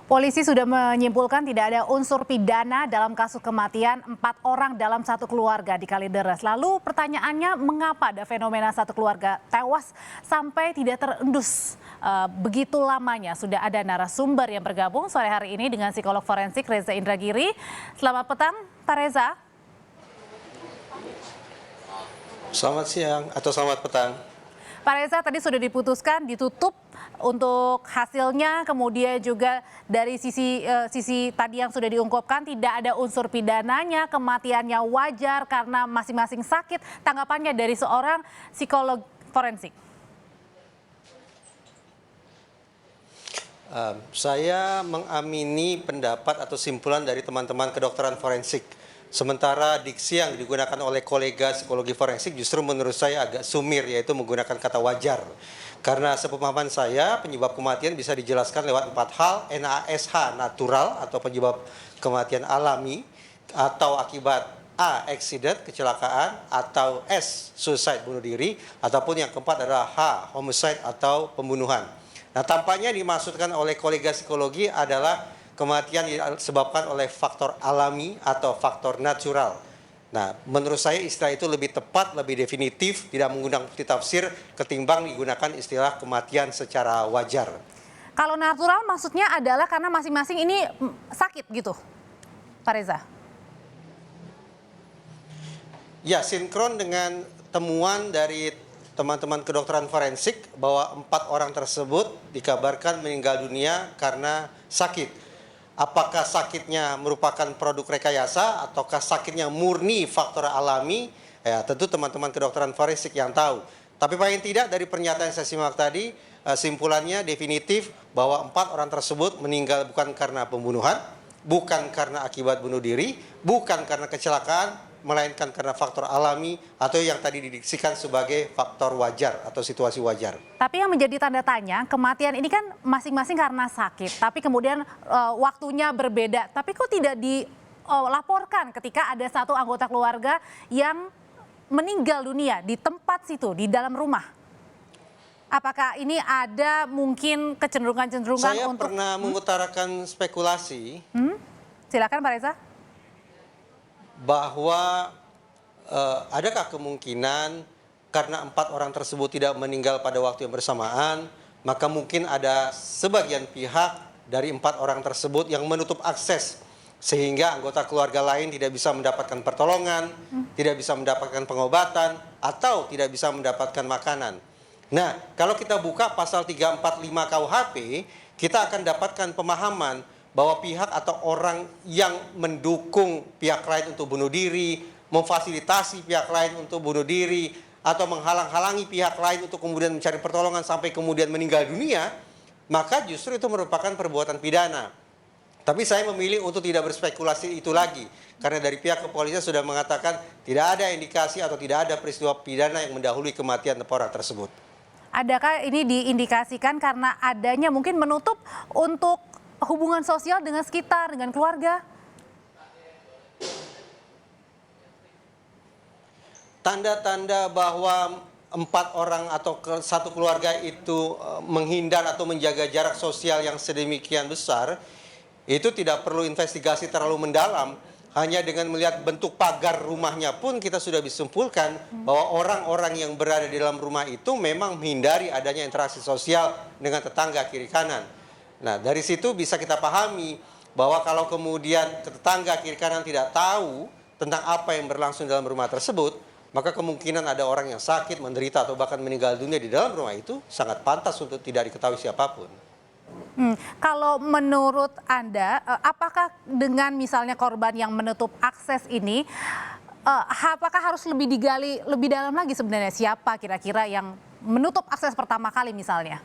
Polisi sudah menyimpulkan tidak ada unsur pidana dalam kasus kematian 4 orang dalam satu keluarga di Kalideres. Lalu pertanyaannya, mengapa ada fenomena satu keluarga tewas sampai tidak terendus begitu lamanya? Sudah ada narasumber yang bergabung sore hari ini dengan psikolog forensik Reza Indragiri. Selamat petang, Pak Reza. Selamat siang atau selamat petang. Pak Reza, tadi sudah diputuskan ditutup untuk hasilnya, kemudian juga dari sisi tadi yang sudah diungkapkan tidak ada unsur pidananya, kematiannya wajar karena masing-masing sakit. Tanggapannya dari seorang psikolog forensik. Saya mengamini pendapat atau simpulan dari teman-teman kedokteran forensik. Sementara diksi yang digunakan oleh kolega psikologi forensik justru menurut saya agak sumir, yaitu menggunakan kata wajar. Karena sepemahaman saya, penyebab kematian bisa dijelaskan lewat 4 hal: NASH natural atau penyebab kematian alami, atau akibat A, accident, kecelakaan, atau S, suicide, bunuh diri, ataupun yang keempat adalah H, homicide atau pembunuhan. Nah, tampaknya dimaksudkan oleh kolega psikologi adalah kematian disebabkan oleh faktor alami atau faktor natural. Nah, menurut saya istilah itu lebih tepat, lebih definitif, tidak menggunakan multitafsir ketimbang digunakan istilah kematian secara wajar. Kalau natural maksudnya adalah karena masing-masing ini sakit gitu, Pak Reza? Ya, sinkron dengan temuan dari teman-teman kedokteran forensik bahwa 4 orang tersebut dikabarkan meninggal dunia karena sakit. Apakah sakitnya merupakan produk rekayasa ataukah sakitnya murni faktor alami? Ya, tentu teman-teman kedokteran forensik yang tahu. Tapi paling tidak dari pernyataan yang saya simak tadi, simpulannya definitif bahwa 4 orang tersebut meninggal bukan karena pembunuhan, bukan karena akibat bunuh diri, bukan karena kecelakaan, melainkan karena faktor alami atau yang tadi didiksikan sebagai faktor wajar atau situasi wajar. Tapi yang menjadi tanda tanya, kematian ini kan masing-masing karena sakit, tapi kemudian waktunya berbeda. Tapi kok tidak dilaporkan ketika ada satu anggota keluarga yang meninggal dunia di tempat situ, di dalam rumah? Apakah ini ada mungkin kecenderungan-kecenderungan Saya untuk... pernah mengutarakan spekulasi. Silakan Pak Reza. Bahwa adakah kemungkinan karena 4 orang tersebut tidak meninggal pada waktu yang bersamaan, maka mungkin ada sebagian pihak dari 4 orang tersebut yang menutup akses sehingga anggota keluarga lain tidak bisa mendapatkan pertolongan, tidak bisa mendapatkan pengobatan, atau tidak bisa mendapatkan makanan. Nah, kalau kita buka pasal 345 KUHP, kita akan dapatkan pemahaman bahwa pihak atau orang yang mendukung pihak lain untuk bunuh diri, memfasilitasi pihak lain untuk bunuh diri, atau menghalang-halangi pihak lain untuk kemudian mencari pertolongan sampai kemudian meninggal dunia, maka justru itu merupakan perbuatan pidana. Tapi saya memilih untuk tidak berspekulasi itu lagi, karena dari pihak kepolisian sudah mengatakan tidak ada indikasi atau tidak ada peristiwa pidana yang mendahului kematian orang tersebut. Adakah ini diindikasikan karena adanya mungkin menutup untuk hubungan sosial dengan sekitar, dengan keluarga? Tanda-tanda bahwa 4 orang atau satu keluarga itu menghindar atau menjaga jarak sosial yang sedemikian besar, itu tidak perlu investigasi terlalu mendalam. Hanya dengan melihat bentuk pagar rumahnya pun kita sudah disimpulkan bahwa orang-orang yang berada di dalam rumah itu memang menghindari adanya interaksi sosial dengan tetangga kiri kanan. Nah, dari situ bisa kita pahami bahwa kalau kemudian tetangga kiri kanan tidak tahu tentang apa yang berlangsung dalam rumah tersebut, maka kemungkinan ada orang yang sakit, menderita, atau bahkan meninggal dunia di dalam rumah itu sangat pantas untuk tidak diketahui siapapun. Kalau menurut Anda, apakah dengan misalnya korban yang menutup akses ini, apakah harus lebih digali lebih dalam lagi sebenarnya siapa kira-kira yang menutup akses pertama kali misalnya?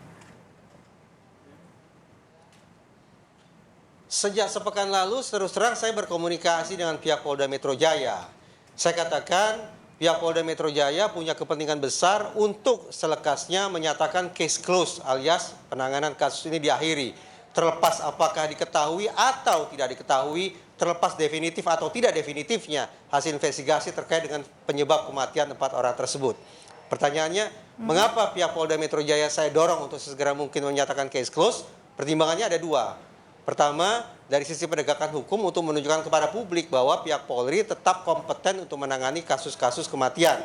Sejak sepekan lalu, terus terang saya berkomunikasi dengan pihak Polda Metro Jaya. Saya katakan pihak Polda Metro Jaya punya kepentingan besar untuk selekasnya menyatakan case close alias penanganan kasus ini diakhiri. Terlepas apakah diketahui atau tidak diketahui, terlepas definitif atau tidak definitifnya hasil investigasi terkait dengan penyebab kematian 4 orang tersebut. Pertanyaannya, mengapa pihak Polda Metro Jaya saya dorong untuk segera mungkin menyatakan case close? Pertimbangannya ada 2. Pertama, dari sisi penegakan hukum untuk menunjukkan kepada publik bahwa pihak Polri tetap kompeten untuk menangani kasus-kasus kematian.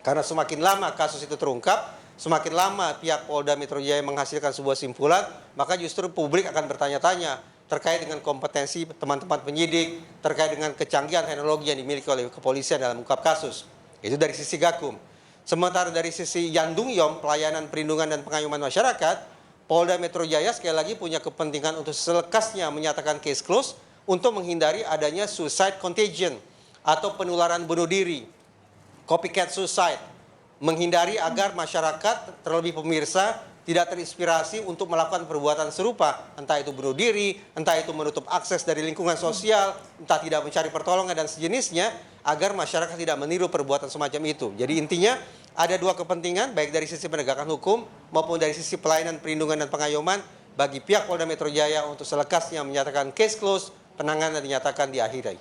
Karena semakin lama kasus itu terungkap, semakin lama pihak Polda Metro Jaya menghasilkan sebuah simpulan, maka justru publik akan bertanya-tanya terkait dengan kompetensi teman-teman penyidik, terkait dengan kecanggihan teknologi yang dimiliki oleh kepolisian dalam mengungkap kasus. Itu dari sisi Gakum. Sementara dari sisi Yandung-Yom, pelayanan perlindungan dan pengayuman masyarakat, Polda Metro Jaya sekali lagi punya kepentingan untuk selekasnya menyatakan case close untuk menghindari adanya suicide contagion atau penularan bunuh diri, copycat suicide, menghindari agar masyarakat, terlebih pemirsa, tidak terinspirasi untuk melakukan perbuatan serupa, entah itu bunuh diri, entah itu menutup akses dari lingkungan sosial, entah tidak mencari pertolongan dan sejenisnya, agar masyarakat tidak meniru perbuatan semacam itu. Jadi intinya ada dua kepentingan, baik dari sisi penegakan hukum maupun dari sisi pelayanan perlindungan dan pengayoman bagi pihak Polda Metro Jaya untuk selekasnya menyatakan case close, penanganan dinyatakan diakhiri.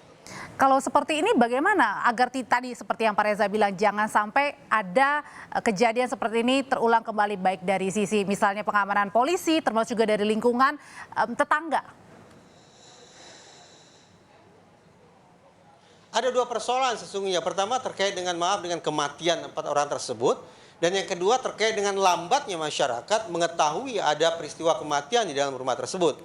Kalau seperti ini bagaimana agar tadi seperti yang Pak Reza bilang jangan sampai ada kejadian seperti ini terulang kembali baik dari sisi misalnya pengamanan polisi termasuk juga dari lingkungan tetangga. Ada dua persoalan sesungguhnya. Pertama terkait dengan kematian 4 orang tersebut. Dan yang kedua terkait dengan lambatnya masyarakat mengetahui ada peristiwa kematian di dalam rumah tersebut.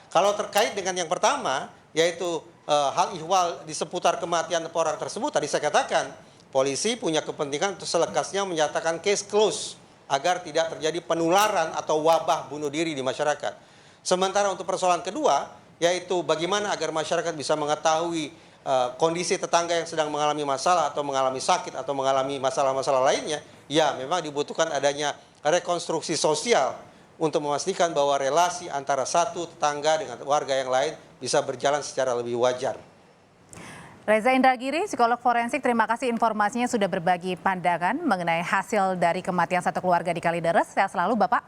Kalau terkait dengan yang pertama, yaitu hal ihwal di seputar kematian 4 orang tersebut, tadi saya katakan, polisi punya kepentingan untuk selekasnya menyatakan case close agar tidak terjadi penularan atau wabah bunuh diri di masyarakat. Sementara untuk persoalan kedua, yaitu bagaimana agar masyarakat bisa mengetahui kondisi tetangga yang sedang mengalami masalah atau mengalami sakit atau mengalami masalah-masalah lainnya, ya memang dibutuhkan adanya rekonstruksi sosial untuk memastikan bahwa relasi antara satu tetangga dengan warga yang lain bisa berjalan secara lebih wajar. Reza Indragiri, psikolog forensik, terima kasih informasinya sudah berbagi pandangan mengenai hasil dari kematian satu keluarga di Kalideres. Sehat selalu Bapak.